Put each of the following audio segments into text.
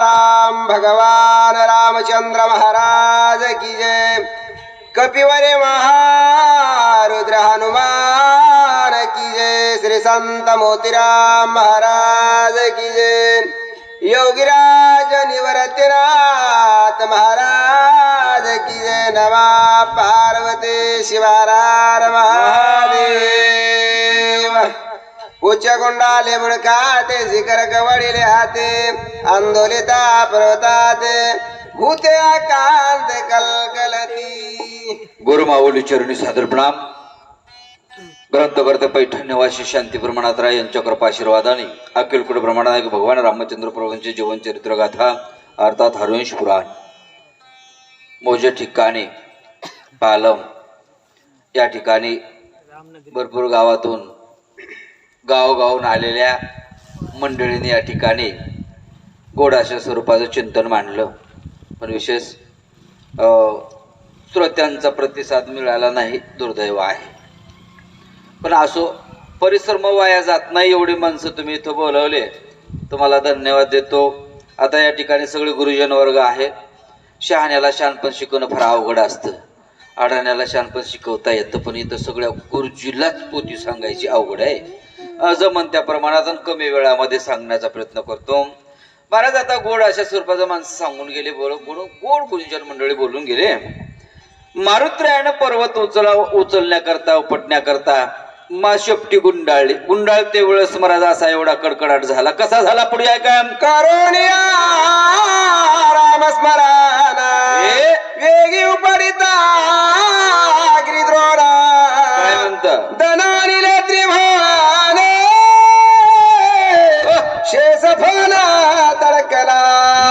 राम भगवान रामचंद्र महाराज की जय। कपिवरे महारुद्र हनुमान की जय। श्री संत मोतीराम महाराज की जय। योगीराज निवृत्तिनाथ महाराज की जय। नमः पार्वती शिवारार महादेव। उच्च गुंडाले मुळकाते जिकर कवडीले हाते आंदोलिता पर्वताते भूते कांत कलकलती। गुरुमाऊली चरणी सादर प्रणाम। ग्रंथकर्ते पैठण्यवासी शांती प्रमाणात राय यांच्या कृपाशीर्वादाने अखिलकुट ब्रह्मांड भगवान रामचंद्र प्रभूंचे जीवन चरित्र गाथा अर्थात हरिवंश पुराण मोजे ठिकाणी पालम या ठिकाणी भरपूर गावातून गावगावून आलेल्या मंडळींनी या ठिकाणी गोड अशा स्वरूपाचं चिंतन मांडलं, पण विशेष श्रोत्यांचा प्रतिसाद मिळाला नाही, दुर्दैव आहे. पण असो, परिश्रम वाया जात नाही एवढी माणसं तुम्ही इथं बोलवले, तुम्हाला धन्यवाद देतो. आता या ठिकाणी सगळे गुरुजन वर्ग आहे. शहाण्याला शहाणपण शिकवणं फार अवघड असतं, अडाण्याला शहाणपण शिकवता येतं, पण इथं सगळ्या गुरुजीलाच पोथी सांगायची अवघड आहे. जमन त्या प्रमाणात कमी वेळामध्ये सांगण्याचा प्रयत्न करतो. महाराज आता गोड अशा स्वरूपाचं माणसं सांगून गेले, गोड गुरुजन मंडळी बोलून गेले. मारुत्र्यानं पर्वत उचलण्याकरता उपटण्याकरता शेपटी गुंडाळली. गुंडाळते वेळेस महाराज असा एवढा कडकडाट झाला. कसा झाला पुढे आहे का? करुणिया रामस्मरण वेगी उपडिता गिरिद्रोणा. काय म्हणतं? धनानिले त्रिभुवन शेषफल तडकला.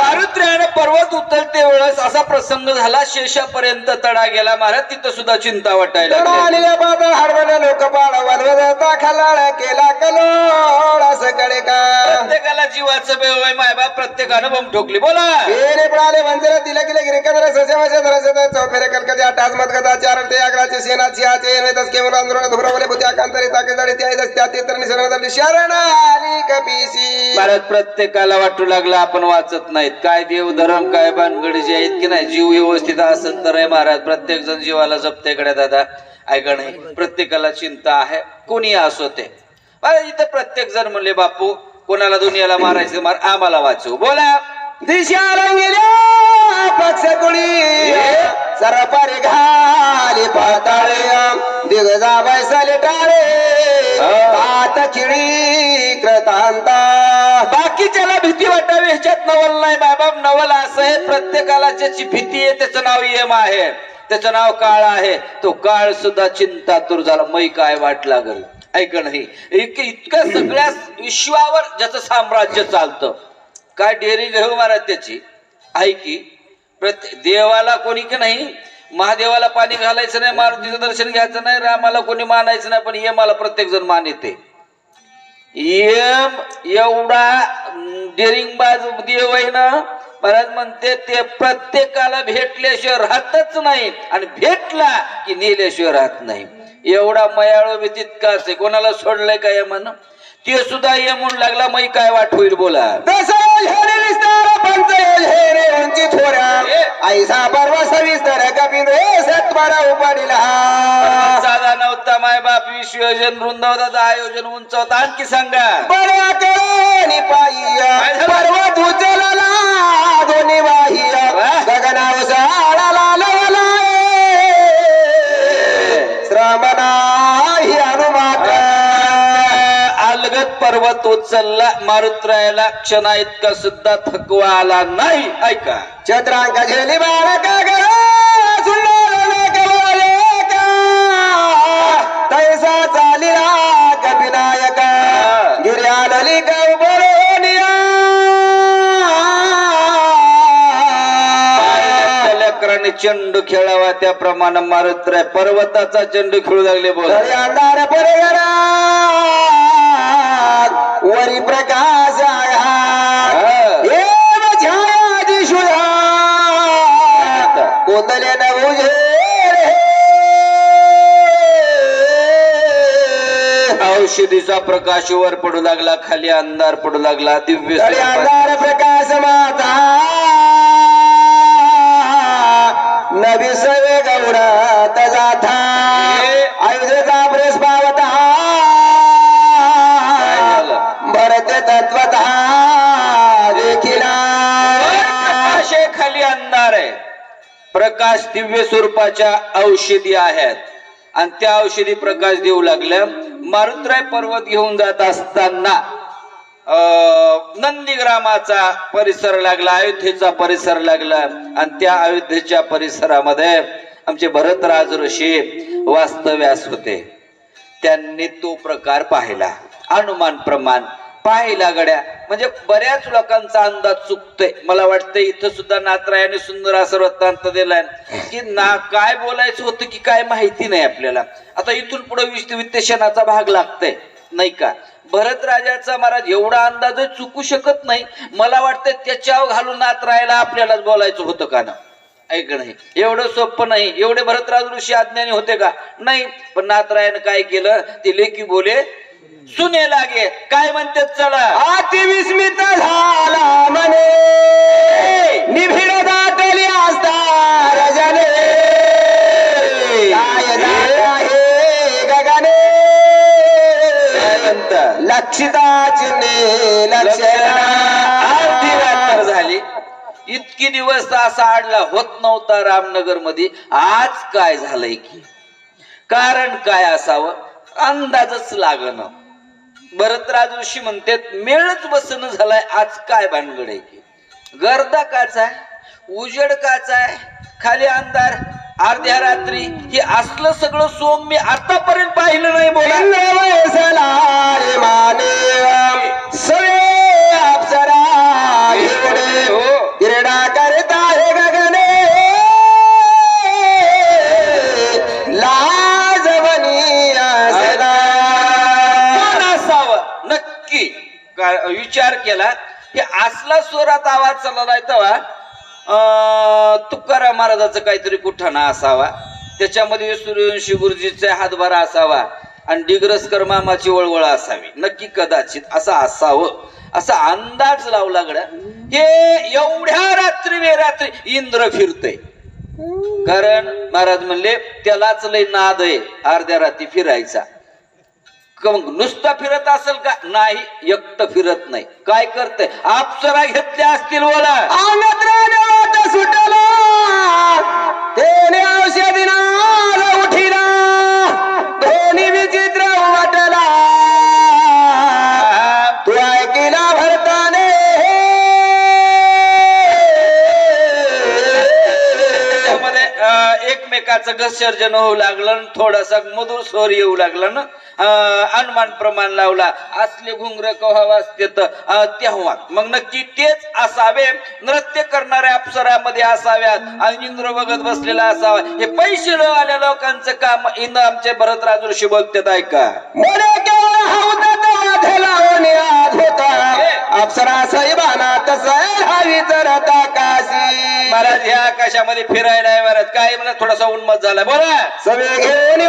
मारुत्र्यानं पर्वत उचलते वेळेस असा प्रसंग झाला, शेषापर्यंत तडा गेला. महाराज तिथं सुद्धा चिंता वाटायला लागली. बादल हरवले लोकपाळ वनवता खलाळ केला कलोड असकडे का. प्रत्येकाला जीवाचं बेव आहे मायबाप, प्रत्येकानं बम ठोकली. बोला हेरे पळाले वंजरा तिला गेले गिरिकंद्र ससेवाचे धरसे चौफेरे कलकते आठास मतगता चार ते आग्राचे सेनाची आचे नेतस केवळ आंदोलन धुरवले बुद्या कांतरी ताकेदाडी त्या दस त्या तेतर निसर्गदली शरण आली कपीसी. भारत प्रत्येकाला वाटू लागला आपण वाचत नाहीत. काय देव धर्म काय भानगडी जे आहेत की नाही, जीव व्यवस्थित असेल तर आहे महाराज. प्रत्येक जण जीवाला जपते कडे दादा ऐका नाही. प्रत्येकाला चिंता आहे, कोणी असो ते. इथं प्रत्येक जण म्हणले बापू कोणाला दुनियाला मारायचं मार, आम्हाला वाचव. बोला दिशा रंगल्या पक्ष कुळी सरपारे घाली पाताळे दिगजा बैसले टाळे आत खिळी कृतांता. बाकीच्याला भीती वाटावी ह्याच्यात नवल नाही बाबा. नवल असं आहे, प्रत्येकाला ज्याची भीती आहे त्याचं नाव यम आहे, त्याचं नाव काळ आहे. तो काळ सुद्धा चिंतातुर झाला. मै काय वाट लागल ऐक नाही. इतकं सगळ्या विश्वावर ज्याचं साम्राज्य चालतं, काय डेअरिंग घेऊ महाराज त्याची आहे की. प्रत्येक देवाला कोणी की नाही, महादेवाला पाणी घालायचं नाही, मारुतीचं दर्शन घ्यायचं नाही, रामाला कोणी मानायचं नाही, पण यमाला प्रत्येक जण मानिते. यम एवढा डेअरिंगबाज देव आहे ना, महाराज म्हणते ते प्रत्येकाला भेटल्याशिवाय राहतच नाही, आणि भेटला की नेल्याशिवाय राहत नाही. एवढा मयाळू बी तितकाच आहे. कोणाला सोडलंय का यमान, ते सुद्धा यमून लागला. मै काय वाट होईल बोला. ऐसा पर्व सविस्तर कपिंद्र सत्वरा उपाडीला. साधा नव्हता माय बाप. विश्वयोजन वृंदावनाचं आयोजन उंच होता. आणखी सांगा. बऱ्या कळणी पायी पर्वत उचलला दोन्ही वाही गगनाव साळाला लवला श्रमणा ही अनुमात्र. अलगत पर्वत उचलला. मारुत्रायाला क्षणा इतका सुद्धा थकवा आला नाही. ऐका. चंद्रांका झेली बाळका ग सुंदर का तैसा चालिला कपिनायका गिर्यालली का चेंडू खेळावा त्याप्रमाणे मारुतराय पर्वताचा चेंडू खेळू लागले. बोल. तरी अंधार पडेगरा वरी प्रकाश छाया दिशुया कोतले न औषधीचा प्रकाश वर पडू लागला, खाली अंधार पडू लागला. दिव्य अंधार प्रकाश माता नवी सवे गौरत जाथा आयुधेचा प्रेस पावता भरत तत्वता देखिला. खाली अंधार आहे, प्रकाश दिव्य स्वरूपाच्या औषधी आहेत आणि त्या औषधी प्रकाश देऊ लागल्या. मारुतराय पर्वत घेऊन जात असताना नंदीग्रामाचा परिसर लागला, अयोध्येचा परिसर लागला आणि त्या अयोध्येच्या परिसरामध्ये आमचे भरतराज ऋषी वास्तव्यास होते. त्यांनी तो प्रकार पाहिला, अनुमान प्रमाण पाहिला गड्या. म्हणजे बऱ्याच लोकांचा अंदाज चुकतोय. मला वाटतं इथं सुद्धा नाथरायाने सुंदर असं वृत्तांत दिलाय की ना काय बोलायचं होतं की काय माहिती नाही आपल्याला. आता इथून पुढे वित्तेशनाचा भाग लागतंय नाही का. भरत राजाचा महाराज एवढा अंदाज चुकू शकत नाही. मला वाटतं त्याच्यावर घालून नाथरायाला आपल्यालाच बोलायचं होतं का ना. ऐक नाही, एवढं सोपं नाही. एवढे भरतराज ऋषी अज्ञानी होते का? नाही. पण नाथरायानं काय केलं, ते लेकी बोले सुने लागे. काय म्हणतात चला अति विस्मित झाला मने निभिड दाटली असता रजने काय आहे गगने लक्षिता चिन्हे लक्ष झाली. इतकी दिवस असा आडला होत नव्हता रामनगर मध्ये. आज काय झालंय की कारण काय असावं अंदाजच लागणं. भरतराज ऋषी म्हणतात मेळच बसन झालाय. आज काय भानगड आहे की गर्दा काच आहे, उजेड काच आहे, खाली अंधार, अर्ध्या रात्री. हे असलं सगळं सोम मी आतापर्यंत पाहिलं नाही. बोला क्रीडा करता हे गगने नक्की विचार केला की असला स्वरात आवाज चाललाय तेव्हा तुकाराम महाराजाचं काहीतरी कुठाणा असावा, त्याच्यामध्ये सूर्यवंशी गुरुजीचा हातभारा असावा आणि डिग्रसकर मामाची वळवळ असावी. नक्की कदाचित असं असावं असा अंदाज लावला गड्या. हे एवढ्या रात्री बेरात्री इंद्र फिरतय. कारण महाराज म्हणले त्यालाच लय नाद आहे अर्ध्या रात्री फिरायचा. मग नुसता फिरत असेल का? नाही, एकटं फिरत नाही. काय करतय? अप्सरा घेतल्या असतील. बोला सुटला तेने औषधीना उठिला दोन्ही विचित्र वाटला तू ऐकिला भरताने एकमेकाचं घसर्जन होऊ लागलं, थोडासा मधुर स्वर येऊ लागला ना. अनुमान प्रमाण लावला. असले घुंगर कव्हा वाजते तेव्हा मग नक्की तेच असावे. नृत्य करणाऱ्या अप्सरामध्ये असाव्यात आणि इंद्र बघत बसलेला असावा. हे पैसे आल्या लोकांचं काम इंद्र आमचे भरतराज ऋषी बोलतात. ऐका अप्सरा सैबाना महाराज ह्या आकाशामध्ये फिरायला आहे महाराज. काय मला थोडासा उन्मत झाला. बोला सवे घेऊन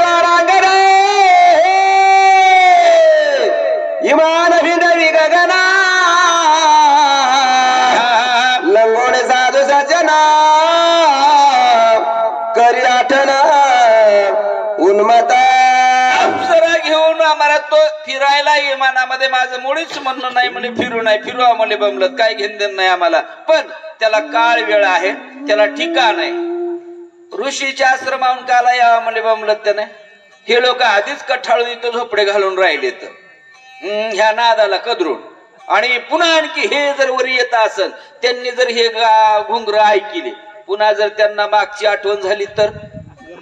इमान भिंदवी गगना लंगोणे साधू सजना करी आठना उन्मता. अप्सरा घेऊन आम्हाला तो फिरायला विमानामध्ये माझं मुळीच म्हणणं नाही म्हणे फिरू नाही. फिरू आम्हाला बमलत काय घेणं नाही आम्हाला. पण त्याला काळ वेळ आहे, त्याला ठिकाण आहे. ऋषीच्या आश्रमाहून काला यावं म्हणजे बमलत त्याने. हे लोक आधीच कठाळून इथं झोपडे घालून राहिले तर ह्या नादाला कदरून. आणि पुन्हा आणखी हे जर वरी येत असेल, त्यांनी जर हे घुंगर ऐकले, पुन्हा जर त्यांना मागची आठवण झाली तर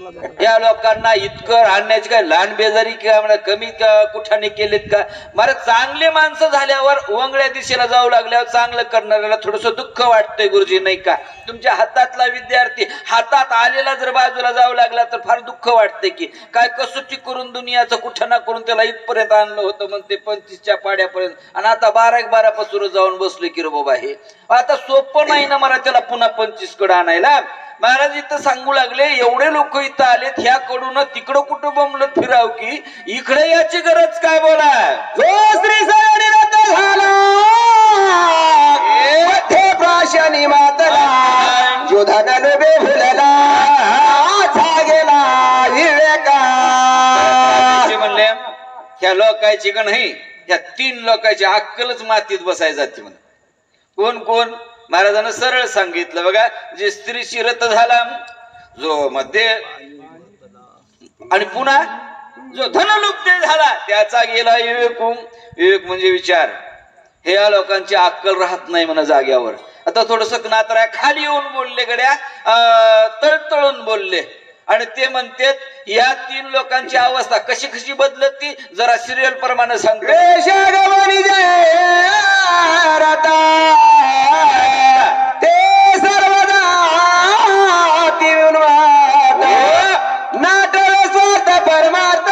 या लोकांना इतकं आणण्याची काय लहान बेजारी किंवा म्हणा कमी कुठाने केलेत का? मला चांगले माणसं झाल्यावर वंगळ्या दिशेला जाऊ लागल्यावर चांगलं करणाऱ्याला थोडस दुःख वाटतंय गुरुजी, नाही का? तुमच्या हातातला विद्यार्थी हातात आलेला जर बाजूला जाऊ लागला तर फार दुःख वाटतंय की काय कसोटी करून दुनियाचं कुठं ना करून त्याला इथपर्यंत आणलं होतं म्हणते 25च्या पाड्यापर्यंत, आणि आता 12 पासून जाऊन बसले की रे बाबा हे आता सोपं नाही ना मला त्याला पुन्हा 25 कडे आणायला. महाराज इथं सांगू लागले एवढे लोक इथं आलेत ह्याकडून तिकडं कुठं बमलत फिराव की इकडे याची गरज काय? बोला. जो श्री सरिरत झाला मध्य प्राशनी मातला जो धन लोभे भुलला गेला विवेका. म्हणले ह्या लोकांची का नाही, ह्या 3 लोकांची अक्कलच मातीत बसाय जाते म्हणे. कोण कोण? महाराजांना सरळ सांगितलं बघा. जे स्त्रीशी रत झाला, जो मध्ये, आणि पुन्हा जो धनलुप्ते झाला त्याचा गेला विवेक. विवेक म्हणजे विचार. हे या लोकांची अक्कल राहत नाही म्हणा जाग्यावर. आता थोडस नातरा खाली येऊन बोलले गड्या, तळतळून बोलले, आणि ते म्हणतात या 3 लोकांची अवस्था कशी कशी बदलत ती जरा सिरियल प्रमाणे सांगतो. ते सर्वदा नाटक स्वार्थ परमार्थ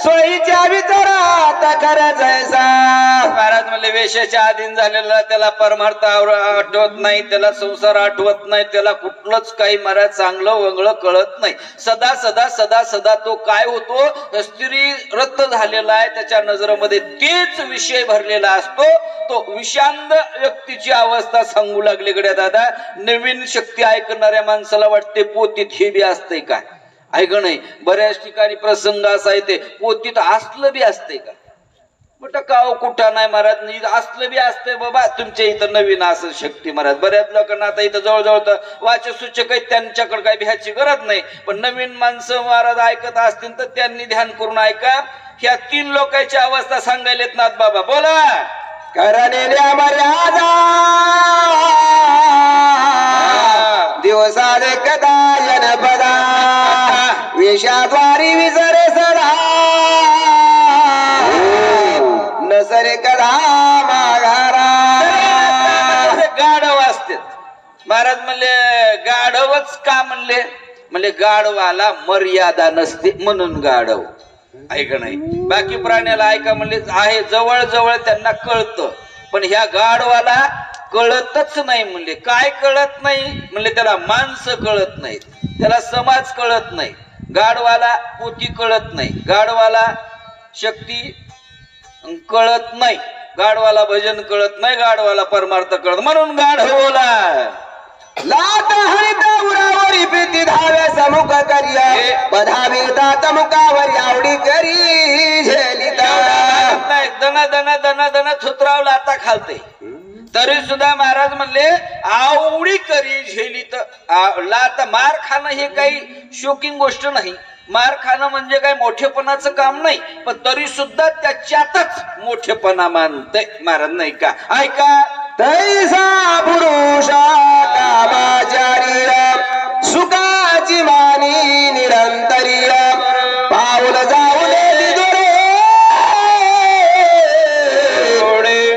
सोयीच्या विचारात खरं जैसा. महाराज म्हणले वेशाच्या अधीन झालेला त्याला परमार्थ आठवत नाही, त्याला संसार आठवत नाही, त्याला कुठलंच काही महाराज चांगलं वंगळं कळत नाही. सदा सदा सदा सदा तो काय होतो, स्त्री रद्द झालेला आहे, त्याच्या नजरेमध्ये तेच विषय भरलेला असतो. तो विषांत व्यक्तीची अवस्था सांगू लागले गड्या दादा. नवीन शक्ती ऐकणाऱ्या माणसाला वाटते पोतीत हे बी असतंय काय? ऐक नाही, बऱ्याच ठिकाणी प्रसंग असा येते पोतीत असलं बी असतंय का? कुठं काव कुठं नाही महाराज, असलं बी असतंय बाबा तुमच्या इथं नवीन असं शक्ती महाराज. बऱ्याच लोकांना आता इथं जवळजवळ तर वाचक सूचक आहेत, त्यांच्याकडे काही भ्यायची गरज नाही. पण नवीन माणसं महाराज ऐकत असतील तर त्यांनी ध्यान करून ऐका. ह्या 3 लोकांची अवस्था सांगायलेत नाथ बाबा. बोला. करण्याच्या मर्यादा दिवसा कदा जनपदा विषाद्वारी विसरे सदा नसरे कदा माघारा. गाढव असतात महाराज म्हणले. गाढवच का म्हणले? म्हणले गाढवाला मर्यादा नसते म्हणून गाढव. ऐका नाही, बाकी प्राण्याला ऐका म्हणले आहे जवळ जवळ त्यांना कळतं, पण ह्या गाढवाला कळतच नाही. म्हणले काय कळत नाही? म्हणले त्याला माणसं कळत नाहीत, त्याला समाज कळत नाही, गाढवाला पोती कळत नाही, गाढवाला शक्ती कळत नाही, गाढवाला भजन कळत नाही, गाढवाला परमार्थ कळत, म्हणून गाढवला. लाट हरित उरावरी प्रीती धावे समुख करिया बधावी दात मुखावर आवडी करी झेलिता. दना दना दना दना थुतरावला आता खालते तरी सुद्धा महाराज म्हणले आवडी करी झेली. तर लात मार खाणं हे काही शोकिंग गोष्ट नाही. मार खाणं म्हणजे काय मोठेपणाचं काम नाही, पण तरी सुद्धा त्याच्यातच मोठेपणा मानते महाराज, नाही का? ऐका. तैसा पुरुषा कामाचारी सुखाची मानी निरंतरी पाऊल जाऊन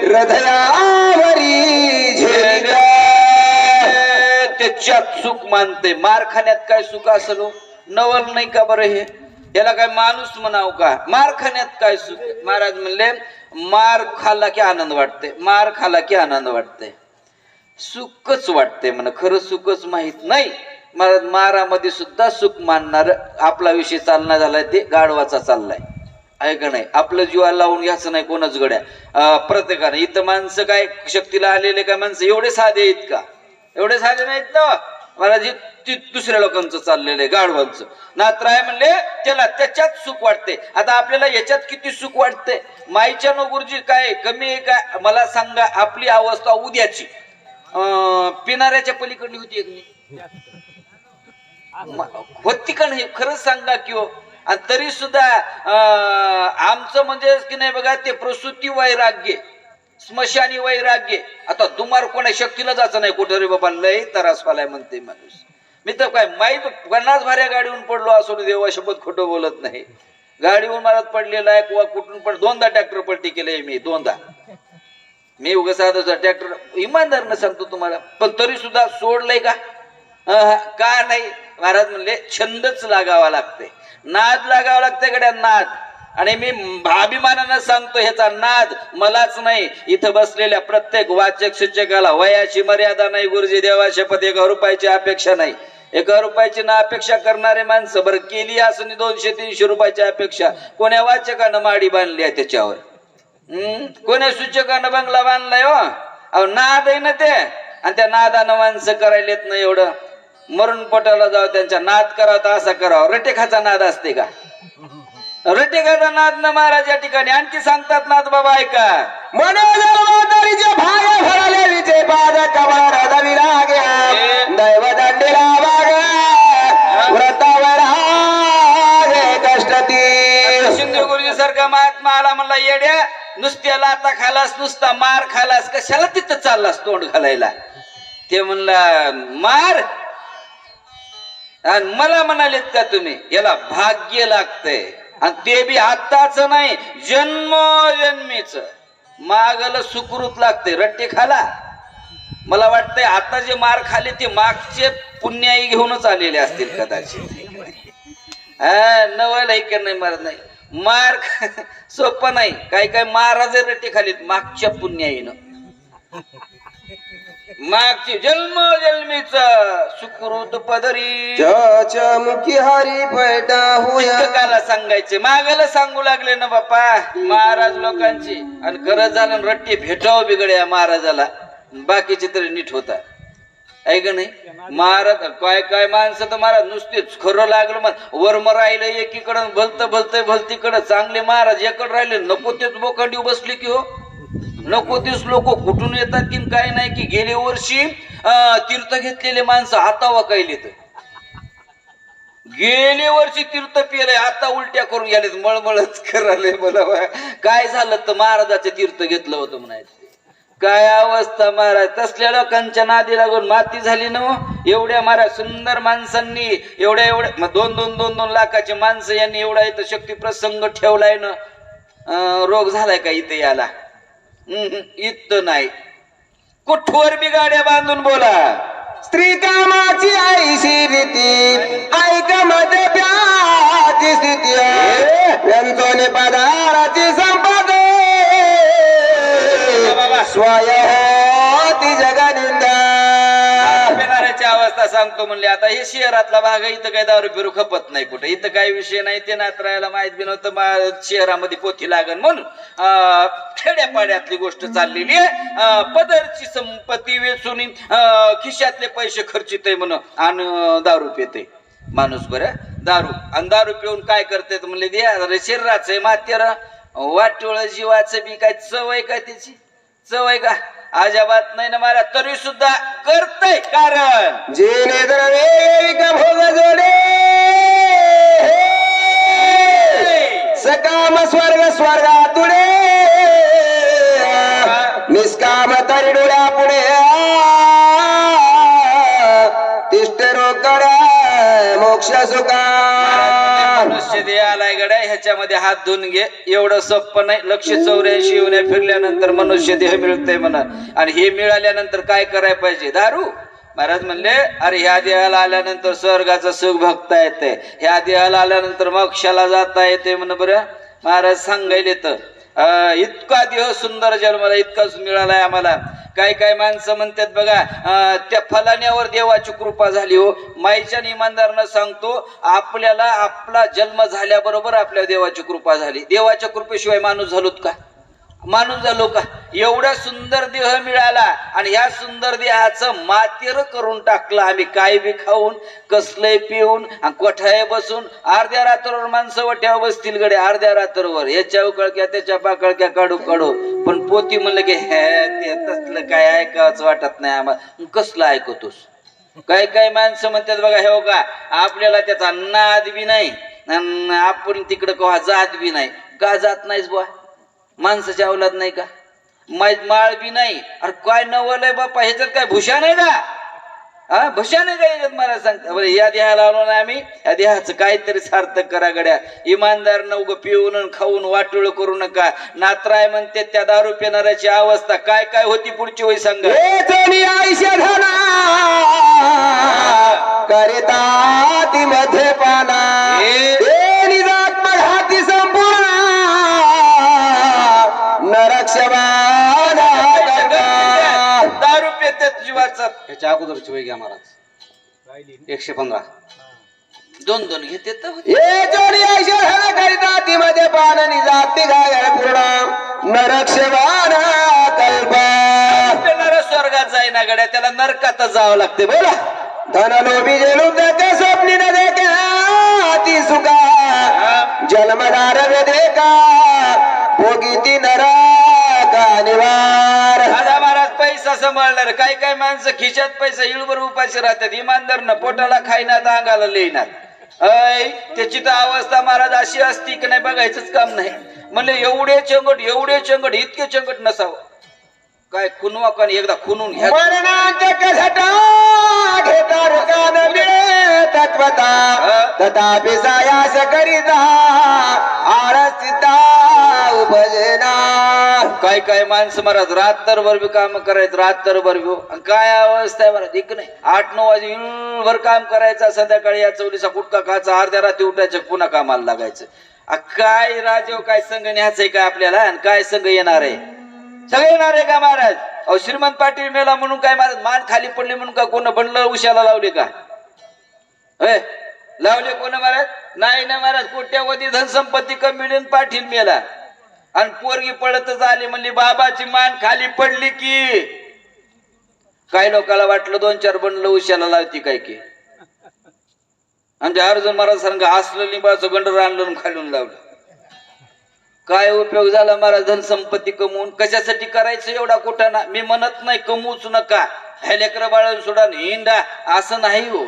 हृदयावरी झेलिता. त्याच्यात सुख मानते. मार खाण्यात काय सुख असलो नवल नाही का बरं? हे याला काय माणूस म्हणाव का? मार खाण्यात काय सुख? महाराज म्हणले मार खाल्ला की आनंद वाटते, मार खाल्ला की आनंद वाटते, सुखच वाटते म्हण. खरं सुखच माहित नाही. महाराज मारामध्ये सुद्धा सुख मानणार आपला विषय चालना झालाय ते गाढवाचा चाललाय. ऐका नाही, आपलं जीवाला लावून घ्यायचं नाही कोणाच गड्या. प्रत्येकाने इथं माणसं काय शक्तीला आलेले काय माणसं एवढे साधे आहेत का? एवढे साधे नाहीत ना महाराज. दुसऱ्या लोकांचं चाललेलं आहे गाढवांचं. नातराय म्हणले त्याला त्याच्यात सुख वाटते. आता आपल्याला याच्यात किती सुख वाटते? माईच्या नगुरजी काय कमी आहे का? मला सांगा. आपली अवस्था उद्याची पिणाऱ्याच्या पलीकडली होती होती का नाही? खरंच सांगा की हो. आणि तरी सुद्धा आमचं म्हणजे की नाही बघा ते प्रसूती वैराग्य, स्मशानी वैराग्य. आता दुमार कोणा शक्तीला जायचं नाही कुठं रे बाबा, लय त्रास व्हायलाय म्हणते माणूस. मी तर काय माहीत 50 भाऱ्या गाडीहून पडलो असून देवा शपथ खोटं बोलत नाही. गाडीहून मारत पडलेला आहे किंवा कुठून पण 2दा ट्रॅक्टर पलटी केलंय मी 2दा. मी उगा साधा ट्रॅक्टर इमानदारनं सांगतो तुम्हाला, पण तरी सुद्धा सोडलंय का? का नाही? महाराज म्हणले छंदच लागावा लागते, नाद लागावा लागते गड्या, नाद. आणि मी अभिमानानं सांगतो ह्याचा नाद मलाच नाही, इथं बसलेल्या प्रत्येक वाचक शिक्षकाला. वयाची मर्यादा नाही गुरुजी, देवा शपथ 1 रुपयाची अपेक्षा नाही. 1 रुपयाची ना अपेक्षा करणारे माणसं बरं केली असं 200-300 रुपयाची अपेक्षा कोण्या वाचकानं माडी बांधली आहे त्याच्यावर? कोण्या सूचकानं बंगला बांधलाय हो? अहो नाद आहे ना ते, आणि त्या नादानं माणसं करायलेत ना एवढं. मरून पटाला जाऊ, त्यांच्या नाद करावा तर असा करावा. रटेखाचा नाद असते का? रटेखाचा नाद ना महाराज या ठिकाणी आणखी सांगतात नाद बाबा ऐका. मनोजरीचे भाग भरले विचे पाद कमर दविला गया दैव दंडीला वाग व्रतावर कष्टती. शिंदे गुरुजी सारखा महात्मा आला म्हणला येड्या, नुसत्या लाता खालास, नुसता मार खालास, कशाला तिथं चाललास तोंड घालायला? ते म्हणला मार, आणि मला म्हणालेत का तुम्ही? याला भाग्य लागतंय, आणि ते बी आत्ताच नाही, जन्मोजन्मीच मागल सुकृत लागते. रट्टे खाला, मला वाटतंय आता जे मार खाले ते मागचे पुण्याई घेऊनच आलेले असतील कदाचित. नवल ऐक नाही मारत नाही, मार सोपं नाही. काय काय महाराज रट्टे खालीत मागच्या पुण्याईनं, मागची जन्मोजन्मीच सुकृत पदरी मुखी हरी पैदा होया. काला सांगायचे, मागायला सांगू लागले ना बापा महाराज लोकांची. आणि खरं झालं रट्टे भेटावं बिगड्या महाराजाला, बाकीचे तरी नीट होता. ऐक नाही महाराज, काय काय माणसं तर महाराज नुसतेच खरं लागलं मग वर्म राहिलं एकीकडं, भलतीकडं. चांगले महाराज एकडे राहिले, नको तेच बोकांडी बसले की हो. नको तेच लोक कुठून येतात की काय नाही की. गेल्या वर्षी तीर्थ घेतलेले माणसं आता वाकायले, तर गेल्या वर्षी तीर्थ पिले आता उलट्या करून गेलेत, मळमळच करायले. मला काय झालं तर महाराजाचे तीर्थ घेतलं होतं म्हणायचं. काय अवस्था महाराज, तसल्या लोकांच्या नादी लागून माती झाली ना. एवढ्या महाराज सुंदर माणसांनी, एवढ्या 2 लाखाची माणसं यांनी एवढा इथं शक्ती प्रसंग ठेवलाय ना. रोग झालाय का इथे याला? इथं नाही, कुठवर बी गाड्या बांधून बोला. स्त्री कामाची आईशी रीती ऐक मध्ये प्याची स्थिती व्यंजोने पदाराची संपदे स्वयं जगनिंदा. पिणाऱ्याची अवस्था सांगतो म्हणले. आता हे शहरातला भाग आहे, इथं काही दारू बिरू खपत नाही कुठे, इथं काही विषय नाही. ते नात्रायला माहित बी नव्हतं शहरामध्ये पोथी लागन म्हणून खेड्यापाड्यातली गोष्ट चाललेली आहे. पदरची संपत्ती वेचून खिशातले पैसे खर्चित म्हणून आणि दारू पिते माणूस. बरं दारू, आणि दारू पिऊन काय करते म्हणले दे शरीराचं मातेर वाटोळ जीवाचं बी काय चव आहे का? त्याची चव आहे का? अजाबात नाही ना महाराज. तरी सुद्धा करतय, कारण जेने द्रवे भोग जोडे सकाम स्वर्ग स्वर्गातुडे निष्काम तरी डोळ्या पुढे तिष्ठ रोकड्या मोक्ष सुखा. मनुष्य दे आलाय गड्या, ह्याच्यामध्ये हात धुवून घे. एवढं सोपं नाही. 184 येऊन फिरल्यानंतर मनुष्य देह मिळतंय म्हणा. आणि हे मिळाल्यानंतर काय करायला पाहिजे? दारू. महाराज म्हणले अरे ह्या देहाला आल्यानंतर स्वर्गाचं सुख भोगता येते, ह्या देहाला आल्यानंतर मोक्षाला जाता येते म्हण. बरं महाराज सांगायले तर इतका देह सुंदर जन्माला इतकाच मिळालाय आम्हाला. काय काय माणसं म्हणतात बघा त्या फलाण्यावर देवाची कृपा झाली हो. माईच्या इमानदारनं सांगतो, आपल्याला आपला जन्म झाल्याबरोबर आपल्या देवाची कृपा झाली. देवाच्या कृपेशिवाय माणूस झालोत का? माणूस झालो का? एवढा सुंदर देह मिळाला, आणि ह्या सुंदर देहाचं मातेर करून टाकलं आम्ही. काय बी खाऊन, कसलंय पिऊन, आणि कोठ्याय बसून. अर्ध्या रात्रभर माणसं वट्यावर बसतील गडे, अर्ध्या रात्रभर याच्या उकळक्या त्याच्या पाकळक्या काढू काढू. पण पोती म्हणलं की हे तसलं काय ऐकावंच वाटत नाही आम्हाला. कसलं ऐकतोस? काय काय माणसं म्हणतात बघा हे का आपल्याला त्याचा नाद बी नाही, आपण तिकडं कवा जात बी नाही. का जात नाहीस बुवा? माणसाच्या अवलाद नाही का? माळ बी नाही. अरे काय नवलय बापा, ह्याच्यात काय भूषा नाही का? हा भशाने काय मला सांगता बरं या देहाला आलो ना आम्ही या देहाचं काहीतरी सार्थक करा गड्या इमानदार उगं पिऊन आणि खाऊन वाटोळ करू नका नात्राय म्हणते त्या दारू पिणाऱ्याची अवस्था काय काय होती पुढची वय सांगा आयुष्य धना करिता ती मध्ये पाना हाती संपूर्ण नरक्षमाना दारू पितात जीवाचा याच्या अगोदरची वय घ्या महाराज 115 दोन दोन घेते हे जोडी आयुष्य धना करिता ती मध्ये पाना निजाती गाय पूर्ण नरक्षमाना कल्पा स्वर्गात जाईना गड्या त्याला नरकात जावं लागते बोला धनलोभी जेलू तक स्वप्नी न देखा अति सुखा जन्मदार देखा भोगी ती नरका निवार राजा महाराज पैसा सांभाळणार काय काय माणसं खिशात पैसा इळभर उपाशी राहतात इमानदार न पोटाला खाईनात अंगाला लिहिणार अय त्याची तर अवस्था महाराज अशी असती की नाही बघायचंच काम नाही म्हणले एवढे चंगट इतके चंगट नसावं काय खुनवा का एकदा खुनून घ्या मरणाच्या कसटा घेता रुकान तत्वता तथापि सायास करिता आरस्थिता उपजना काय काय माणसं महाराज रात्रभर बी काम करायचं रात्रभर बी काय अवस्था आहे महाराज एक नाही 8-9 वाजे इळभर काम करायचं संध्याकाळी या चौलीचा गुटखा खायचा अर्ध्या रात्री उठायचं पुन्हा कामाला लागायचं काय राजेव काय संघ न्यायचंय काय आपल्याला आणि काय संघ येणार आहे सगळे येणार आहे का महाराज अहो श्रीमंत पाटील मेला म्हणून काय महाराज मान खाली पडली म्हणून का कोण बनलं उशाला लावले का लावले कोण महाराज नाही ना महाराज कोट्यावधी धनसंपत्ती कमी मिळून पाटील मेला आणि पोरगी पडतच आली म्हणली बाबाची मान खाली पडली की काही लोकांना वाटलं 2-4 बनलं उशाला लावती काय की आमच्या अर्जुन महाराज सांगा असलं लिंबाचं गंडर आणलं खालून लावलं काय उपयोग झाला महाराज धनसंपत्ती कमवून कशासाठी करायचं एवढा कुठं ना मी म्हणत नाही कमवूच नका हेलेकर बाळून सोडा हिंडा असं नाही हो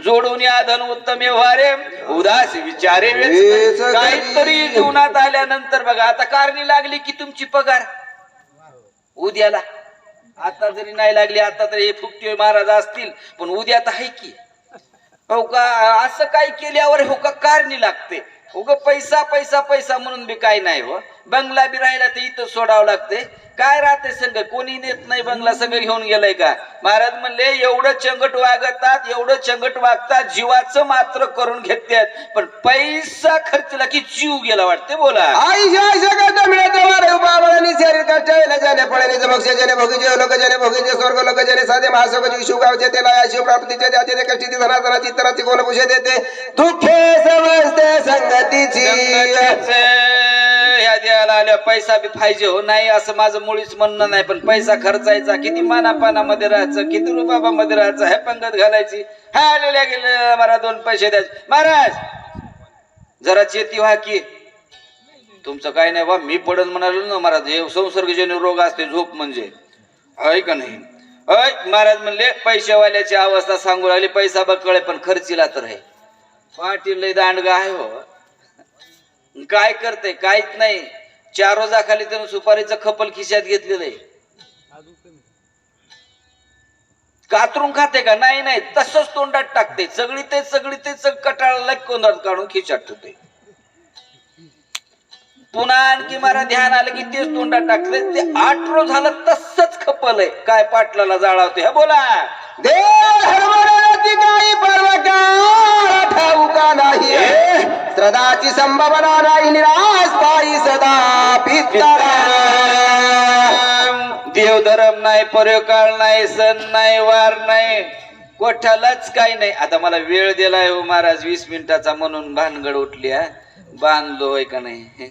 जोडून या धन उत्तम व्यवहारे उदास विचारे काहीतरी जीवनात आल्यानंतर बघा आता कारणी लागली की तुमची पगार उद्याला आता जरी नाही लागली आता तरी हे फुकटे महाराज असतील पण उद्या तर आहे की हो का असं काय केल्यावर हो का कारणी लागते उग पैसा पैसा पैसा म्हणून बी काय नाही हो बंगला बी राहिला तर इथं सोडावं लागते काय राहते संघ कोणी नेत नाही बंगला संघ घेऊन गेलाय का महाराज म्हणले एवढं चंगट वागतात जीवाचं मात्र करून घेतात पण पैसा खर्चला की जीव गेला वाटते बोला शरीर कष्ट जाने पडणे मोक्ष जने भोगीचे लोक जने भोगीचे स्वर्ग लोक जने साधे महासोगाची शिवगावचे त्याला शिव प्राप्तीचे जाते ते कष्टी धनाधनाची चित्तराची कोण पुषे देते दुःखे समजते संगतीची ह्या द्यायला आल्या पैसा बी पाहिजे हो नाही असं माझं मुळीच म्हणणं नाही पण पैसा खर्चायचा किती मानापानामध्ये राहायचं किती रुबाबामध्ये राहायचं हे पंगत घालायची हा आलेल्या गेले मला 2 पैसे द्यायचे महाराज जरा चेती व्हा की तुमचं काय नाही बा मी पडन म्हणालो ना महाराज हे संसर्गजन्य रोग असते झोप म्हणजे आहे का नाही महाराज म्हणले पैशावाल्याची अवस्था सांगू लागली पैसा बकळे पण खर्चीला तर आहे पाटील लय दांडगा आहे हो काय करते काहीच नाही 4 रोजाखाली त्यानं सुपारीचं खपल खिशात घेतलेलं आहे कातरून खाते का नाही तसंच तोंडात टाकते सगळी ते कटाळाला कोंडात काढून खिशात ठेवते पुन्हा आणखी मला ध्यान आलं की तेच तोंडात टाकले ते 8 रोज झालं तसंच खपल आहे काय पाटलाला जाळावते हे बोला देव हरवण्याची काही पर्वकार ठाऊ का नाही श्रद्धाची संभावना नाही निराश पायी सदा पितरा देव धर्म नाही पर्यकाळ नाही सण नाही वार नाही कोठ्यालाच काही नाही आता मला वेळ दिलाय हो महाराज 20 मिनिटाचा म्हणून भानगड उठली हा बांधलो होय का नाही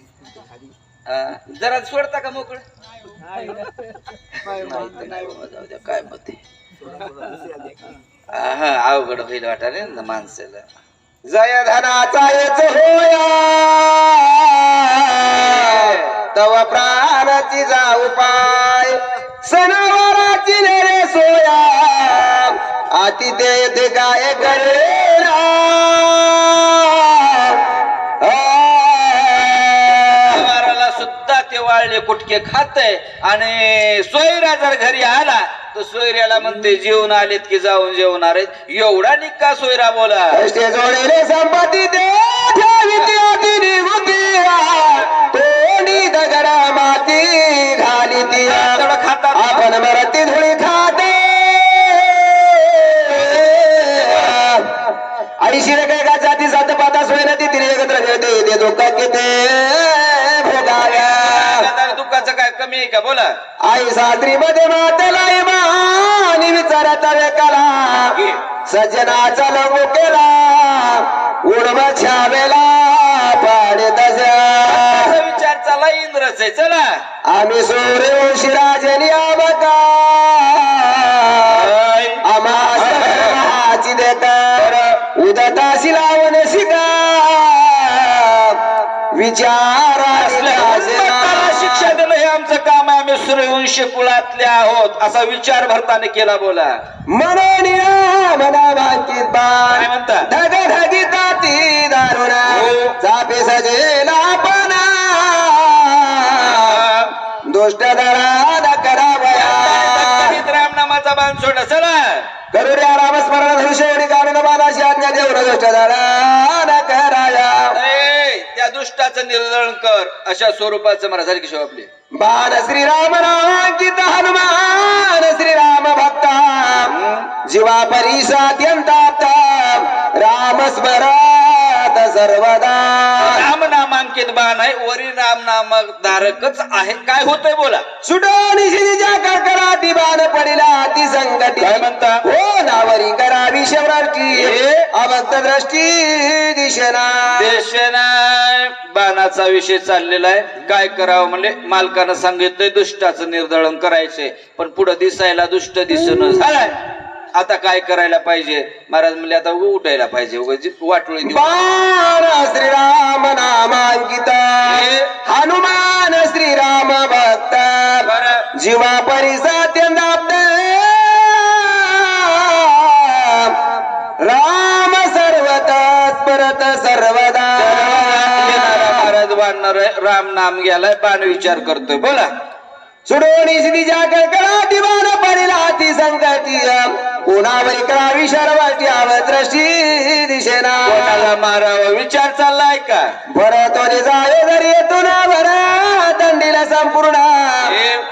जरा सोडता का मोकळ काय मते अवघड होईल वाटाने ना माणसाला जय धनाचा येच होया तव प्राणाची जा उपाय सणावाराची नेरे सोया आतिथे येथे काय करेला सुद्धा ते वाळले कुटके खाते आणि सोयरा जर घरी आला तो सोयऱ्याला म्हणते जेवून आलेत की जाऊन जेवणार आहेत एवढा निक्का सोयरा बोला कष्टे जोडले संपत्ती दे ठेविती अति निगुतिया तोंडी दगड माती घाली तिया तेवढं खातात ना? आपण मरती धुळी खाते ऐंशी काय जाती सात पाता सोयना ती तिने एकत्र ठेवते ते दुःख किती भोगाव्या आता दुःखाचं काय कमी आहे का बोला आई सासरी मध्ये मातला इमानी विचारत वेकाला सज्जनाचा लघु केला उडम छावेला पाडे तस्या असा विचार चालला इंद्रच आहे चला आम्ही सूर्यवंशी राजनी आबका आम्हाची देता उदताशी लावून शिका उन्मत्ताला शिक्षा देणं हे आमचं काम आहे आम्ही सूर्यवंशी कुळातले आहोत असा विचार भरताना केला बोला म्हणून मना भाकीत बाण काय म्हणता ढग ढगी जाती दारुणा चापे सजेला पणा दुष्ट दरा न करावया रामनामाचा बाण सोडा चला करुड्या रामस्मरण धनुष्यवडी काढून बाणाशी आज्ञा देऊन दुष्ट दरा न कराया ए, त्या दुष्टाचं निर्दळण कर अशा स्वरूपाचं मला झाली की आपले बाण श्रीराम नामांकित हनुमान श्रीराम भक्ता जीवा परीसात्यंतात राम स्मरात सर्वदा राम नामांकित बाण आहे वरी राम नामक धारकच आहे काय होतंय बोला सुटोनी शिरीच्या कडकडाटी बाण पडिला ती संकटी काय म्हणता? हो नावरी करावी शवराटी अभक्त दृष्टी दिशना देशना बाणाचा विषय चाललेला आहे काय करावं म्हणले मालकानं सांगितलंय दुष्टाचं निर्दळन करायचंय पण पुढे दिसायला दुष्ट दिसणं झालाय आता काय करायला पाहिजे महाराज म्हणले आता उठायला पाहिजे वाटोळी देऊ बाण श्रीराम नामांकित हनुमान श्रीराम भक्त बरं. जीवा परिसात्यंदाप्त राम सर्वतः परत सर्वदा महाराज वाढणार राम नाम गेलाय बाण विचार करतोय बोला सुडोणी सिद्धीच्या कडकडाटी बाण पडिला ती संकटी कोणावरी करावी शर्वटी दृष्टी दिशेना कोणाला मारावं विचार चाललाय का भरतोने जावे जरी येतून भरा दंडीला संपूर्ण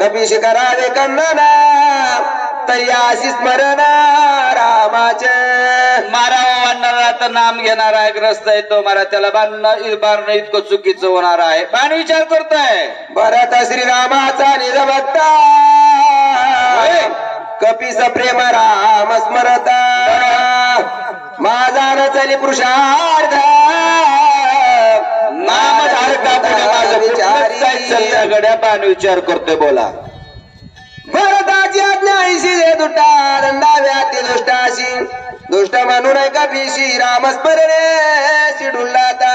कपीश करावे कन्नना तरी अशी स्मरण रामाचे मारावं वाढणारा तर नाम घेणार आहे ग्रस्त आहे तो मारा त्याला बाणणं इतकं चुकीचं होणार आहे बाण विचार करतोय भरत श्रीरामाचा निजभक्ता कपीस प्रेम राम स्मरता माझा न चली पुरुषार्थ नाम धारका पुढे माझं विचारी गड्या बाण विचार करतोय बोला भरताची आज्ञा ऐशी दे दुष्टा दंडाव्या ती दुष्टाशी दुष्ट म्हणून कपीशी राम स्मरणे शिडुल्लाता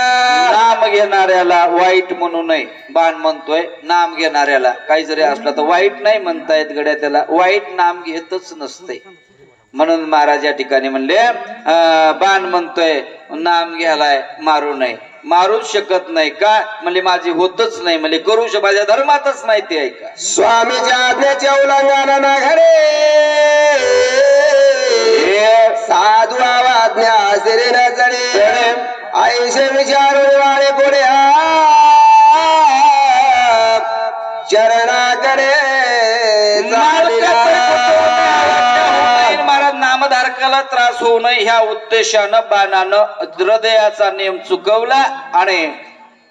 नाम घेणाऱ्याला वाईट म्हणू नये बाण म्हणतोय नाम घेणाऱ्याला काही जरी असलं तर वाईट नाही म्हणतायत गड्या त्याला वाईट नाम घेतच नसते म्हणून महाराज या ठिकाणी म्हणले बाण म्हणतोय नाम घ्यायलाय मारू नये मारूच शकत नाही का म्हणजे माझी होतच नाही म्हणजे करू माझ्या धर्मातच नाही ते ऐका स्वामीच्या आज्ञेचे उल्लंघन न घडे साधू आज्ञा सिरे न चढे ऐशे विचारू वाळे पुढे चरणाकडे महाराज नामधारकाला त्रास होऊ नये ह्या उद्देशानं बाणानं हृदयाचा नियम चुकवला आणि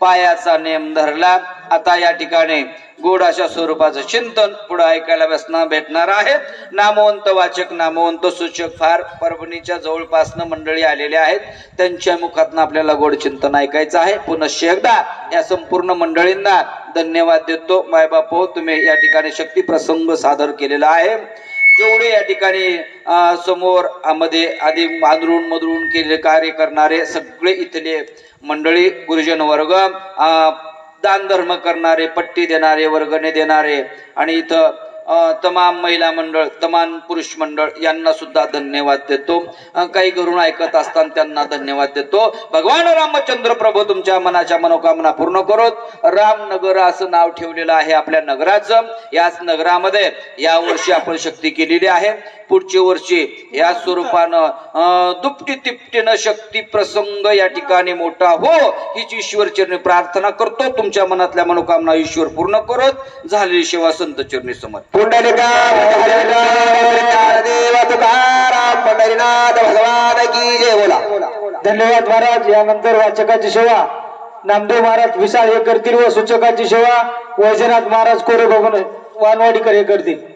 पायाचा नियम धरला आता या ठिकाणी गोड अशा स्वरूपाचं चिंतन पुढे ऐकायला बसणं भेटणार आहेत नामवंत वाचक नामवंत सूचक फार परभणीच्या जवळपासनं मंडळी आलेले आहेत त्यांच्या मुखातनं आपल्याला गोड चिंतन ऐकायचं आहे पुनश्च एकदा या संपूर्ण मंडळींना धन्यवाद देतो मायबापो तुम्ही या ठिकाणी शक्ती प्रसंग सादर केलेला आहे जेवढे या ठिकाणी समोर मध्ये आधी आंदोलन मधून केले कार्य करणारे सगळे इथले मंडळी गुरुजन वर्ग दान धर्म करणारे पट्टी देणारे वर्गणे देणारे आणि इथं तमाम महिला मंडळ, तमाम पुरुष मंडळ यांना सुद्धा धन्यवाद देतो. काही घरून ऐकत असताना त्यांना धन्यवाद देतो. भगवान रामचंद्र प्रभू तुमच्या मनाच्या मनोकामना पूर्ण करोत. रामनगर असं नाव ठेवलेलं आहे आपल्या नगराचं. याच नगरामध्ये या वर्षी आपण शक्ती केलेली आहे. पुढच्या वर्षी या स्वरूपानं दुपटी तिपटीनं शक्ती प्रसंग या ठिकाणी मोठा हो हीच ईश्वर चरणी प्रार्थना करतो. तुमच्या मनातल्या मनोकामना ईश्वर पूर्ण करत. झालेली सेवा संत चरणी समर्पित. पुंडलिका देव तुकाराम पंढरीनाथ भगवान की जय. बोला. धन्यवाद महाराज. यानंतर वाचकाची सेवा नामदेव महाराज विशाळ हे करतील व सूचकाची सेवा वैजनाथ महाराज कोरे भवन वानवाडीकर हे करतील.